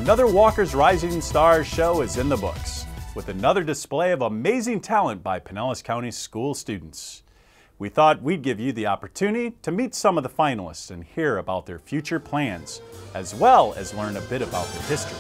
Another Walker's Rising Stars show is in the books, with another display of amazing talent by Pinellas County school students. We thought we'd give you the opportunity to meet some of the finalists and hear about their future plans, as well as learn a bit about their history.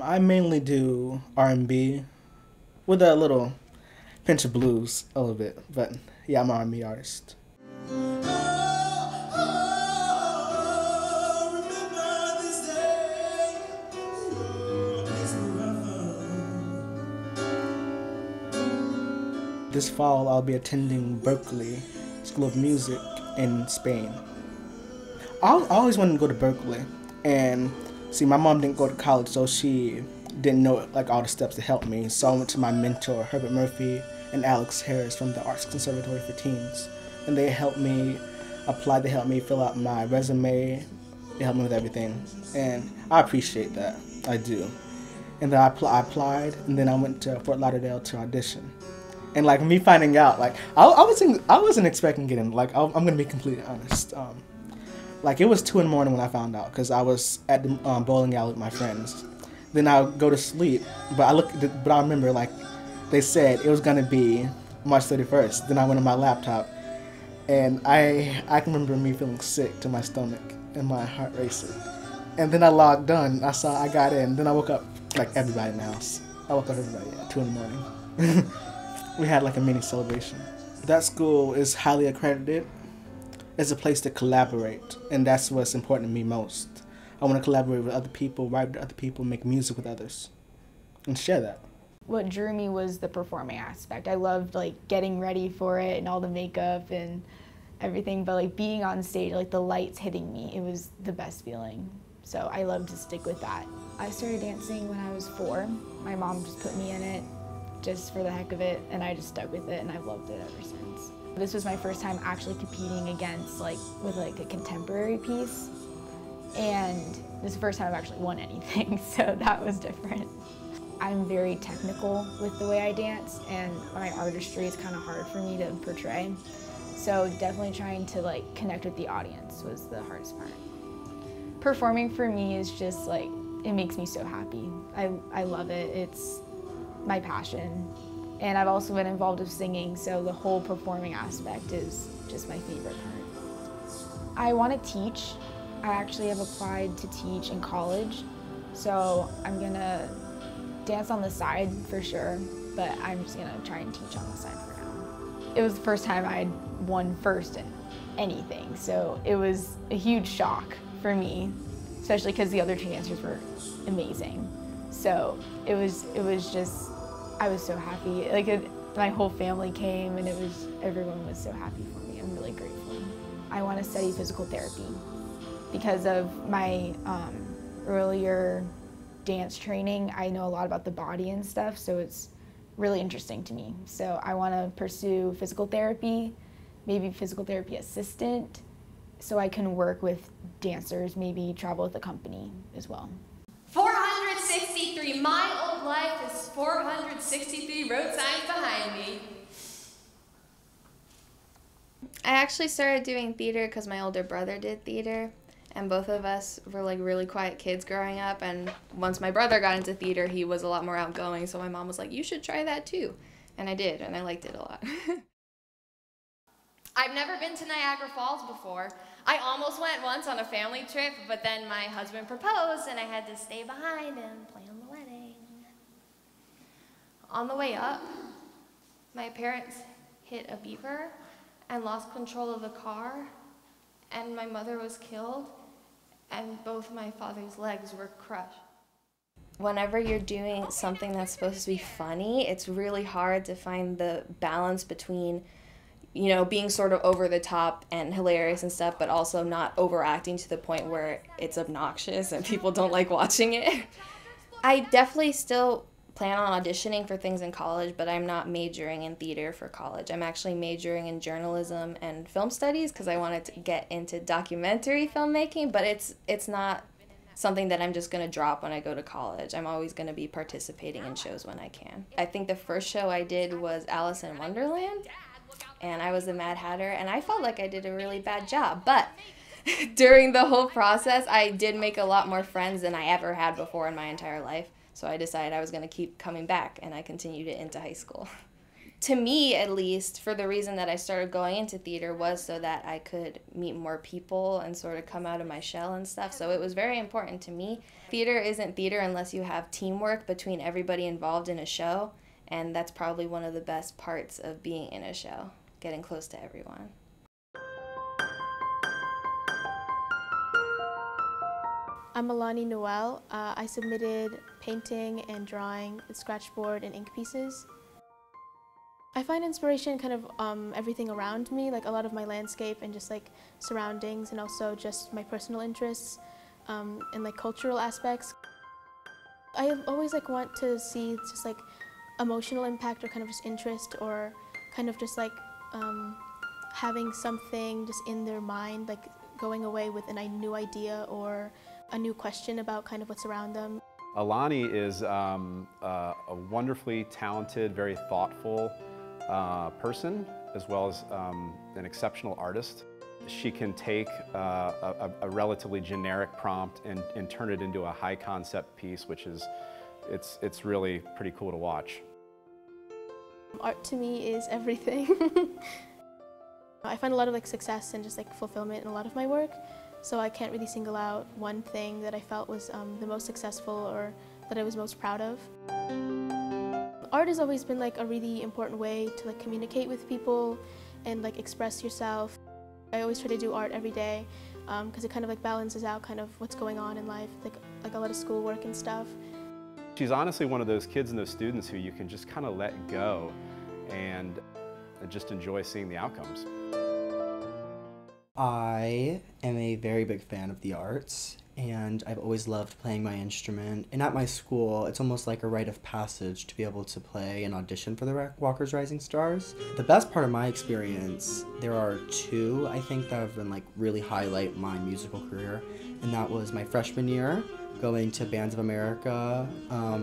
I mainly do R&B with a little pinch of blues, a little bit, but yeah, I'm an R&B artist. This fall, I'll be attending Berklee School of Music in Spain. I always wanted to go to Berklee, and see, my mom didn't go to college, so she didn't know like all the steps to help me. So I went to my mentor, Herbert Murphy and Alex Harris from the Arts Conservatory for Teens, and they helped me apply. They helped me fill out my resume. They helped me with everything, and I appreciate that. I do. And then I applied, and then I went to Fort Lauderdale to audition. And like me finding out, like I wasn't expecting getting. Like I'm gonna be completely honest. Like it was 2 in the morning when I found out, because I was at the bowling alley with my friends. Then I would go to sleep, but I remember like they said it was gonna be March 31st. Then I went on my laptop, and I can remember me feeling sick to my stomach and my heart racing. And then I logged on. I got in. Then I woke up like everybody in the house. I woke up everybody at 2 in the morning. We had like a mini celebration. That school is highly accredited. It's a place to collaborate, and that's what's important to me most. I want to collaborate with other people, write with other people, make music with others, and share that. What drew me was the performing aspect. I loved like getting ready for it and all the makeup and everything, but like being on stage, like the lights hitting me, it was the best feeling. So I love to stick with that. I started dancing when I was 4. My mom just put me in it just for the heck of it, and I just stuck with it, and I've loved it ever since. This was my first time actually competing against with a contemporary piece, and this is the first time I've actually won anything, so that was different. I'm very technical with the way I dance, and my artistry is kind of hard for me to portray. So definitely trying to connect with the audience was the hardest part. Performing for me is just it makes me so happy. I love it. It's my passion. And I've also been involved with singing, so the whole performing aspect is just my favorite part. I want to teach. I actually have applied to teach in college, so I'm gonna dance on the side for sure, but I'm just gonna try and teach on the side for now. It was the first time I'd won first in anything, so it was a huge shock for me, especially because the other two dancers were amazing. So it was just, I was so happy. My whole family came, and everyone was so happy for me. I'm really grateful. I want to study physical therapy because of my earlier dance training. I know a lot about the body and stuff, so it's really interesting to me. So I want to pursue physical therapy, maybe physical therapy assistant, so I can work with dancers, maybe travel with a company as well. 463, my old life is 463 road signs behind me. I actually started doing theater because my older brother did theater, and both of us were really quiet kids growing up, and once my brother got into theater, he was a lot more outgoing, so my mom was like, you should try that too. And I did, and I liked it a lot. I've never been to Niagara Falls before. I almost went once on a family trip, but then my husband proposed and I had to stay behind and plan the wedding. On the way up, my parents hit a beaver and lost control of the car, and my mother was killed, and both my father's legs were crushed. Whenever you're doing something that's supposed to be funny, it's really hard to find the balance between being sort of over the top and hilarious and stuff, but also not overacting to the point where it's obnoxious and people don't like watching it. I definitely still plan on auditioning for things in college, but I'm not majoring in theater for college. I'm actually majoring in journalism and film studies because I wanted to get into documentary filmmaking, but it's not something that I'm just going to drop when I go to college. I'm always going to be participating in shows when I can. I think the first show I did was Alice in Wonderland, and I was the Mad Hatter, and I felt like I did a really bad job, but during the whole process, I did make a lot more friends than I ever had before in my entire life. So I decided I was going to keep coming back, and I continued it into high school. To me, at least, for the reason that I started going into theater was so that I could meet more people and sort of come out of my shell and stuff. So it was very important to me. Theater isn't theater unless you have teamwork between everybody involved in a show, and that's probably one of the best parts of being in a show, getting close to everyone. I'm Alani Noel. I submitted painting and drawing with scratchboard and ink pieces. I find inspiration kind of everything around me, like a lot of my landscape and just like surroundings, and also just my personal interests and like cultural aspects. I always like want to see just like emotional impact or kind of just interest, or kind of just like having something just in their mind, like going away with a new idea or a new question about kind of what's around them. Alani is a wonderfully talented, very thoughtful person, as well as an exceptional artist. She can take a relatively generic prompt and turn it into a high concept piece, which is, it's really pretty cool to watch. Art to me is everything. I find a lot of like success and just like fulfillment in a lot of my work. So I can't really single out one thing that I felt was the most successful or that I was most proud of. Art has always been like a really important way to like communicate with people and like express yourself. I always try to do art every day because it kind of like balances out kind of what's going on in life, like a lot of schoolwork and stuff. She's honestly one of those kids and those students who you can just kind of let go and just enjoy seeing the outcomes. I am a very big fan of the arts, and I've always loved playing my instrument. And at my school, it's almost like a rite of passage to be able to play and audition for the Walker's Rising Stars. The best part of my experience, there are two, I think, that have been like really highlight my musical career, and that was my freshman year, going to Bands of America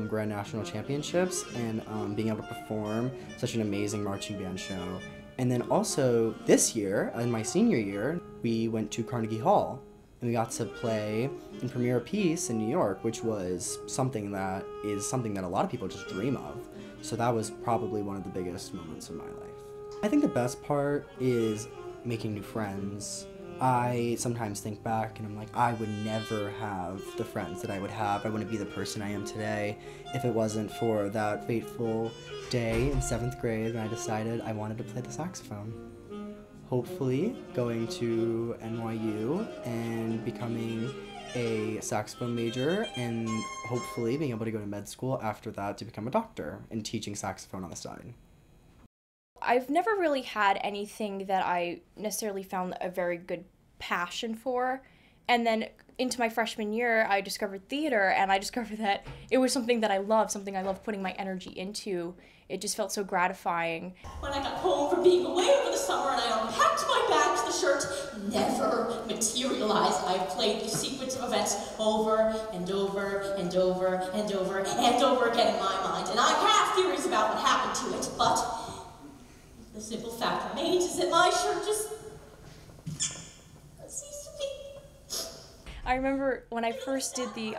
Grand National Championships and being able to perform such an amazing marching band show. And then also this year, in my senior year, we went to Carnegie Hall and we got to play and premiere a piece in New York, which was something that a lot of people just dream of. So that was probably one of the biggest moments of my life. I think the best part is making new friends. I sometimes think back and I'm like, I would never have the friends that I would have. I wouldn't be the person I am today if it wasn't for that fateful day in 7th grade when I decided I wanted to play the saxophone. Hopefully going to NYU and becoming a saxophone major, and hopefully being able to go to med school after that to become a doctor and teaching saxophone on the side. I've never really had anything that I necessarily found a very good passion for. And then into my freshman year, I discovered theater, and I discovered that it was something that I loved, something I loved putting my energy into. It just felt so gratifying. When I got home from being away over the summer and I unpacked my bags, the shirt never materialized. I played the sequence of events over and over and over and over and over again in my mind, and I have theories about what happened to it, but the simple fact remains is that my shirt just ceased to be. I remember when I first did the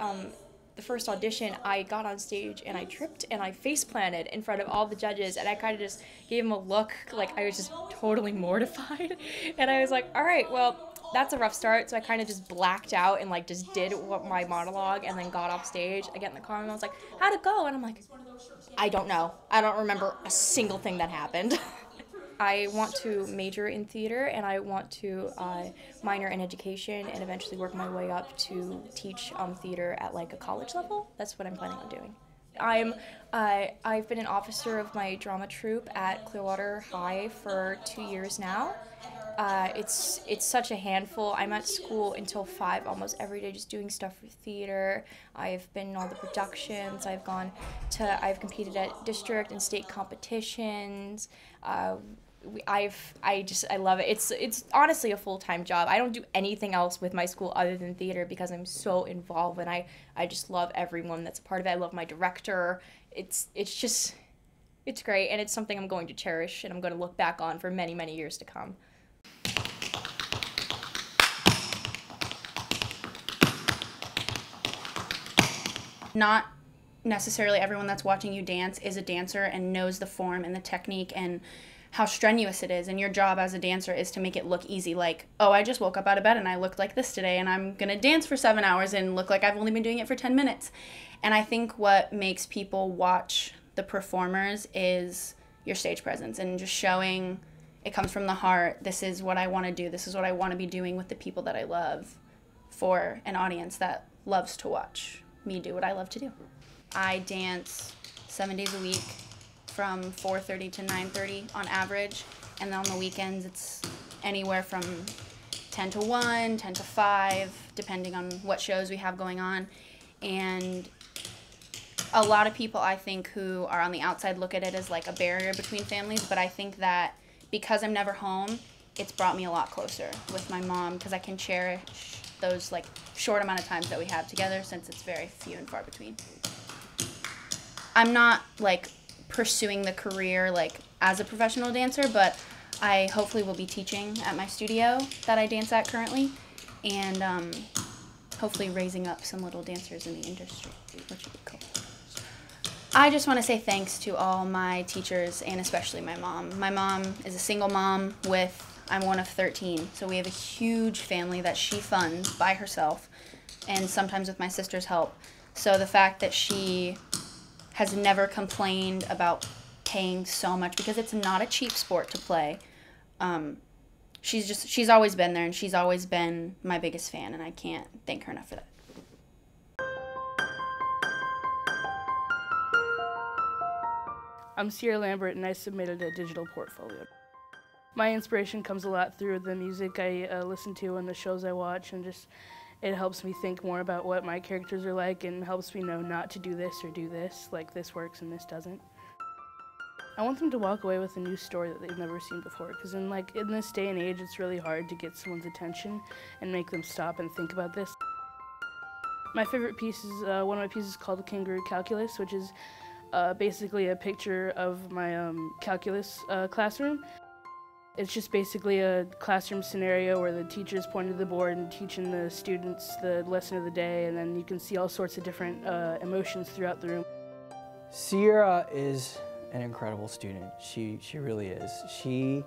first audition, I got on stage and I tripped and I face planted in front of all the judges, and I kind of just gave them a look like I was just totally mortified. And I was like, all right, well, that's a rough start. So I kind of just blacked out and like just did my monologue and then got off stage. I get in the car and I was like, how'd it go? And I'm like, I don't know. I don't remember a single thing that happened. I want to major in theater, and I want to minor in education and eventually work my way up to teach theater at like a college level. That's what I'm planning on doing. I've been an officer of my drama troupe at Clearwater High for 2 years now, It's such a handful. I'm at school until 5 almost every day just doing stuff for theater. I've been in all the productions. I've competed at district and state competitions. I love it. It's honestly a full-time job. I don't do anything else with my school other than theater because I'm so involved, and I just love everyone that's a part of it. I love my director. It's great, and it's something I'm going to cherish and I'm going to look back on for many, many years to come. Not necessarily everyone that's watching you dance is a dancer and knows the form and the technique and how strenuous it is, and your job as a dancer is to make it look easy, like, oh, I just woke up out of bed and I looked like this today and I'm gonna dance for 7 hours and look like I've only been doing it for 10 minutes. And I think what makes people watch the performers is your stage presence and just showing it comes from the heart. This is what I want to do. This is what I want to be doing with the people that I love for an audience that loves to watch me do what I love to do. I dance 7 days a week from 4:30 to 9:30 on average, and then on the weekends it's anywhere from 10 to 1, 10 to 5, depending on what shows we have going on. And a lot of people, I think, who are on the outside look at it as like a barrier between families, but I think that because I'm never home, it's brought me a lot closer with my mom because I can cherish those like short amount of times that we have together since it's very few and far between. I'm not like pursuing the career like as a professional dancer, but I hopefully will be teaching at my studio that I dance at currently, and hopefully raising up some little dancers in the industry, which would be cool. I just want to say thanks to all my teachers and especially my mom. My mom is a single mom I'm one of 13, so we have a huge family that she funds by herself and sometimes with my sister's help. So the fact that she has never complained about paying so much, because it's not a cheap sport to play. She's always been there, and she's always been my biggest fan, and I can't thank her enough for that. I'm Sierra Lambert, and I submitted a digital portfolio. My inspiration comes a lot through the music I listen to and the shows I watch, and just it helps me think more about what my characters are like and helps me know not to do this or do this, like this works and this doesn't. I want them to walk away with a new story that they've never seen before, because in this day and age, it's really hard to get someone's attention and make them stop and think about this. My favorite piece is one of my pieces called The Kangaroo Calculus, which is basically a picture of my calculus classroom. It's just basically a classroom scenario where the teacher's pointing to the board and teaching the students the lesson of the day, and then you can see all sorts of different emotions throughout the room. Sierra is an incredible student. She really is. She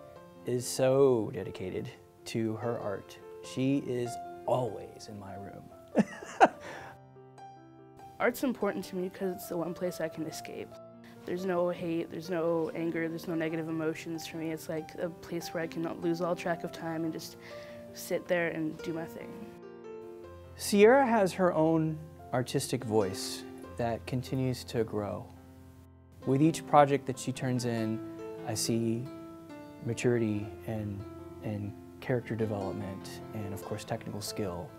is so dedicated to her art. She is always in my room. Art's important to me because it's the one place I can escape. There's no hate, there's no anger, there's no negative emotions for me. It's like a place where I can lose all track of time and just sit there and do my thing. Sierra has her own artistic voice that continues to grow. With each project that she turns in, I see maturity and character development and, of course, technical skill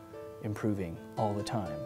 improving all the time.